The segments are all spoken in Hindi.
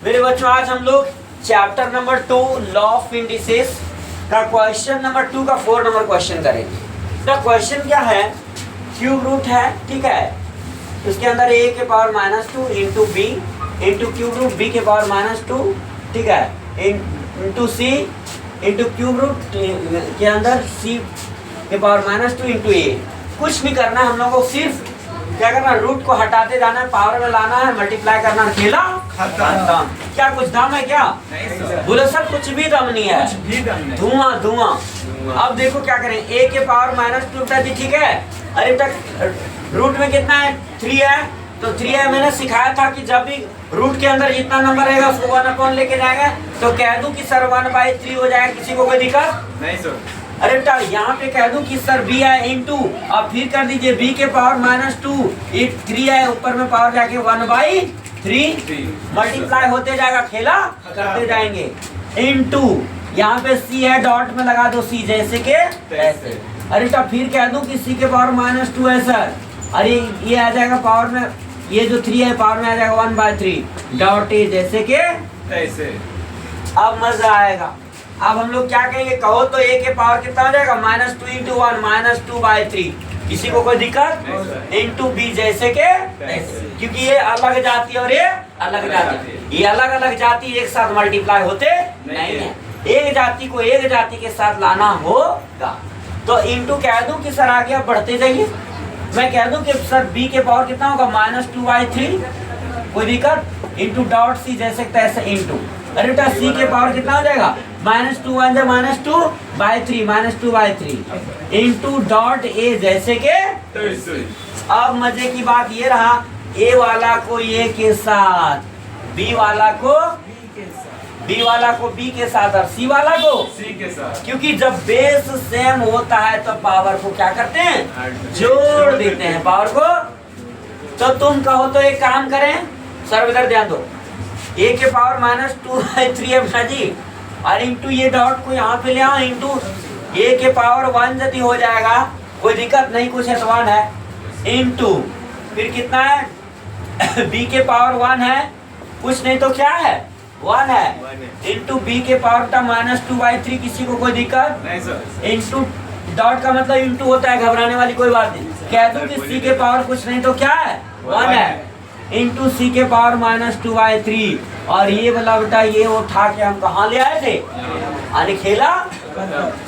मेरे बच्चों आज हम लोग chapter number 2 law of indices का क्वेश्चन नंबर 2 का 4 नंबर क्वेश्चन करेंगे। तो क्वेश्चन क्या है, क्यूब रूट है, ठीक है, उसके अंदर a के power -2 into B into cube root b के पावर -2, ठीक है, into c into cube root के अंदर c के पावर -2 इंटू a। कुछ नहीं करना है हम लोगों को, सिर्फ क्या करना है, रूट को हटाते जाना है, पावर में लाना है, मल्टीप्लाई करना है, खेला खत्म। क्या कुछ दम है क्या? बोले सर कुछ भी दम नहीं है, धुआं धुआं। अब देखो क्या करें, a के पावर -2 जी, ठीक है। अरे तक रूट में कितना है, 3 है, तो 3 है। मैंने सिखाया था कि जब भी रूट के अंदर जितना नंबर रहेगा उसको 1 लेके जाएगा, तो कह दूं कि सर 1/3 हो जाएगा, किसी को कोई दिक्कत नहीं सर। अरे बेटा यहाँ पे कह दूं कि सर b है इंटू, अब फिर कर दीजिए b के पावर -2, 3 है, ऊपर में पावर जाके 1/3 मल्टीप्लाई होते जाएगा, खेला करते जाएंगे, इंटू यहाँ पे c है, डॉट में लगा दो c जैसे के तैसे। अरे बेटा फिर कह दूं कि c के पावर -2 है सर, अरे ये आ जाएगा पावर में, ये जो 3 है पावर में आ जाएगा 1/3 डॉट a जैसे के तैसे। अब मजा आएगा। अब हम लोग क्या कहेंगे, कहो तो a के पावर कितना हो जाएगा, -2 इंटू 1 -2/3, किसी को कोई दिक्कत, इंटू b जैसे के, क्योंकि ये अलग जाति और ये अलग जाति, ये अलग अलग जाति एक साथ मल्टीप्लाई होते नहीं है, एक जाति को एक जाति के साथ लाना होगा। तो इंटू कह दूं कि सर आगे आप बढ़ते जाइए, मैं कह दूं कि सर b के पावर कितना होगा, -2/3, कोई दिक्कत, इंटू डॉट c जैसे तैसे इंटू। अरे बेटा c के पावर कितना हो जाएगा, -2 -2/3 इंटू डॉट a जैसे के। अब मजे की बात ये रहा, a वाला को a के साथ, b वाला को b के साथ और c वाला को c के साथ, क्योंकि जब बेस सेम होता है तो पावर को क्या करते हैं, जोड़ देते हैं पावर को। तो तुम कहो तो एक काम करें सर, इधर ध्यान दो, a के पावर -2/3 है बेटा जी, और इंटू ये डॉट को यहाँ पे ले आओ, इंटू a के पावर 1 यदि हो जाएगा कोई दिक्कत नहीं, कुछ है तो 1 है, इंटू फिर कितना है b के पावर 1 है, कुछ नहीं तो क्या है 1 है, इंटू b के पावर का -2/3, किसी को कोई दिक्कत नहीं सर, इंटू डॉट का मतलब इंटू होता है, घबराने वाली कोई बात नहीं, कह दूं कि c के पावर कुछ नहीं तो क्या है 1 है, इंटू सी के पावर -2/3, और ये वाला बेटा ये उठा के हम कहाँ ले आए थे, यानी खेला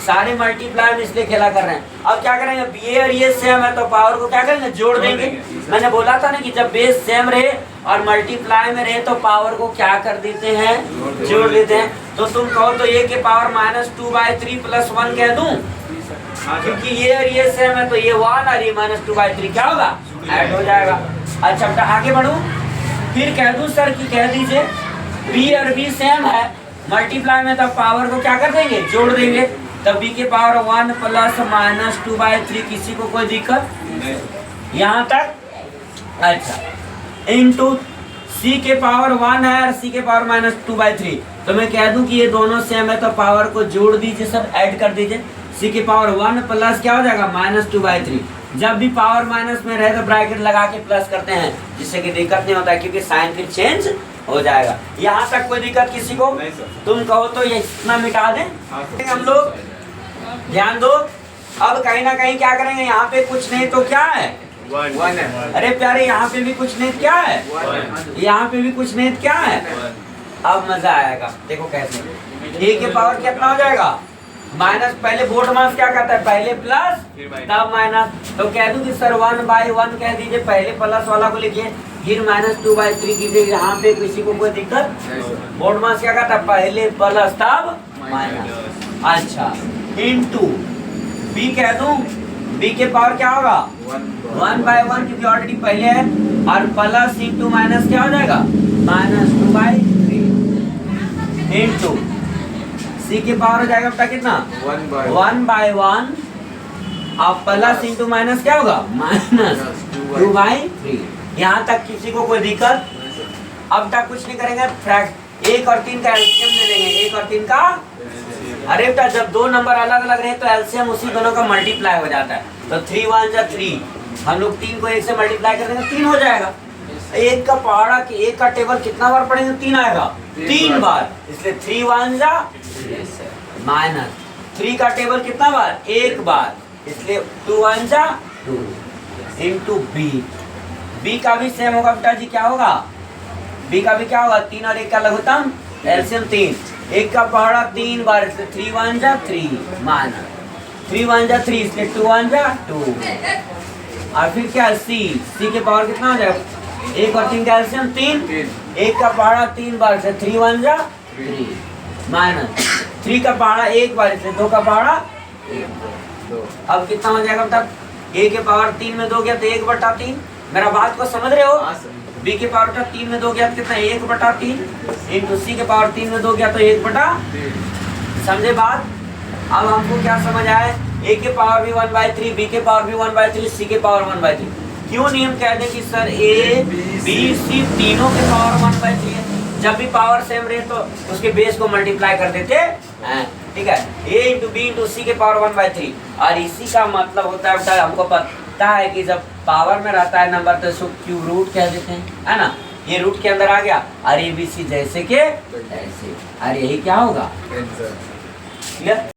सारे मल्टीप्लाई में, इसलिए खेला कर रहे हैं। अब क्या करेंगे, ये और ये सेम है तो पावर को क्या करेंगे, जोड़ देंगे। मैंने बोला था ना कि जब बेस सेम रहे और मल्टीप्लाई में रहे तो पावर को क्या कर देते हैं, जोड़ देते हैं। तो तुम कहो तो ये के पावर -2/3 + 1 कह दूं, क्योंकि ये और ये सेम है तो ये 1 और ये -2/3 क्या होगा, ऐड हो जाएगा। अच्छा बेटा आगे बढ़ू, फिर कह दूं सर कि कह दीजिए b और b सेम है, मल्टीप्लाई में तब पावर को क्या कर देंगे, जोड़ देंगे, तब b के पावर 1 + -2/3, किसी को कोई दिक्कत यहाँ तक। अच्छा इंटू c के पावर 1 है और c के पावर -2/3, तो मैं कह दूं कि ये दोनों सेम है तो पावर को जोड़ दीजिए सर, ऐड कर दीजिए, c के पावर 1 प्लस क्या हो जाएगा -2/3। जब भी पावर माइनस में रहे तो ब्रैकेट लगा के प्लस करते हैं, जिससे कि दिक्कत नहीं होता, क्योंकि साइन फिर चेंज हो जाएगा। यहाँ तक कोई दिक्कत किसी को नहीं सर। तुम कहो तो ये इतना मिटा दें हम लोग, ध्यान दो। अब कहीं ना कहीं क्या करेंगे, यहाँ पे कुछ नहीं तो क्या है 1 है, अरे प्यारे यहाँ पे भी कुछ नहीं क्या है, यहाँ पे भी कुछ नहीं क्या है। अब मजा आएगा, देखो कैसे a के पावर कितना हो जाएगा, माइनस, पहले बोर्ड मास क्या करता है, पहले प्लस तब माइनस, तो कह दूं कि सर 1/1 कह दीजिए, पहले प्लस वाला को लिखिए, फिर -2/3 कीजिए, यहाँ पे किसी को कोई दिक्कत, बोर्ड मास क्या करता है, पहले प्लस तब माइनस। अच्छा इंटू b कह दूं, b के पावर क्या होगा 1/1, क्योंकि ऑलरेडी पहले है, और प्लस इंटू माइनस क्या हो जाएगा -2/3 इंटू c के पावर हो जाएगा बेटा कितना 1/1, अब प्लस इंटू माइनस क्या होगा -2/3। यहाँ तक किसी को कोई दिक्कत? अब तक कुछ नहीं करेंगे, 1 और 3 का एलसीएम ले लेंगे, 1 और 3 का। अरे बेटा जब दो नंबर अलग अलग रहे तो एलसीएम उसी दोनों का मल्टीप्लाई हो जाता है, तो 3 × 1 = 3, हम लोग 3 को 1 से मल्टीप्लाई कर देंगे 3 हो जाएगा। एक का पहाड़ा की एक का टेबल कितना बार पढ़ेंगे? 3 आएगा, 3 बार, इसलिए 3 1 जा माइनस 3 का टेबल कितना बार? 1 बार, इसलिए 2 1 जा 2 इंटू बी। बी का भी सेम होगा बेटा जी, क्या होगा? बी का भी क्या होगा? 3 और 1 का लघुत्तम एलसीएम 3, 1 का पहाड़ा 3 बार, इसलिए 3 1 जा 3 माइनस 3 1 जा 3, इसलिए 2 1 जा 2। और फिर क्या है? सी के पावर कितना हो जाएगा? 1 और 3 का एलसीएम 3, 1 का पहाड़ा 3 बार से 3 1 जा 3 माइनस 3 का पहाड़ा 1 बार, इसलिए 2 का पहाड़ा 1। अब कितना हो जाएगा बेटा? a के पावर 3 में 2 गया तो 1/3। मेरा बात को समझ रहे हो? b के पावर 3 में 2 गया तो कितना? 1/3 इंटू सी के पावर 3 में 2 गया तो 1/3। समझे बात? अब हमको क्या समझ आया? a के पावर भी 1/3, b के पावर भी 1/3, c के पावर 1/3। क्यों नियम कह दे कि सर a b c तीनों के पावर 1/3 है? जब भी पावर सेम रहे तो उसके बेस को मल्टीप्लाई कर देते हैं, ठीक है? a इंटू बी इंटू सी के पावर 1/3। और इसी का मतलब होता है बेटा, हमको पता है कि जब पावर में रहता है नंबर तो इसको क्यूब रूट कह देते हैं, है ना? ये रूट के अंदर आ गया और ए बी सी जैसे के तैसे, और यही क्या होगा? क्लियर?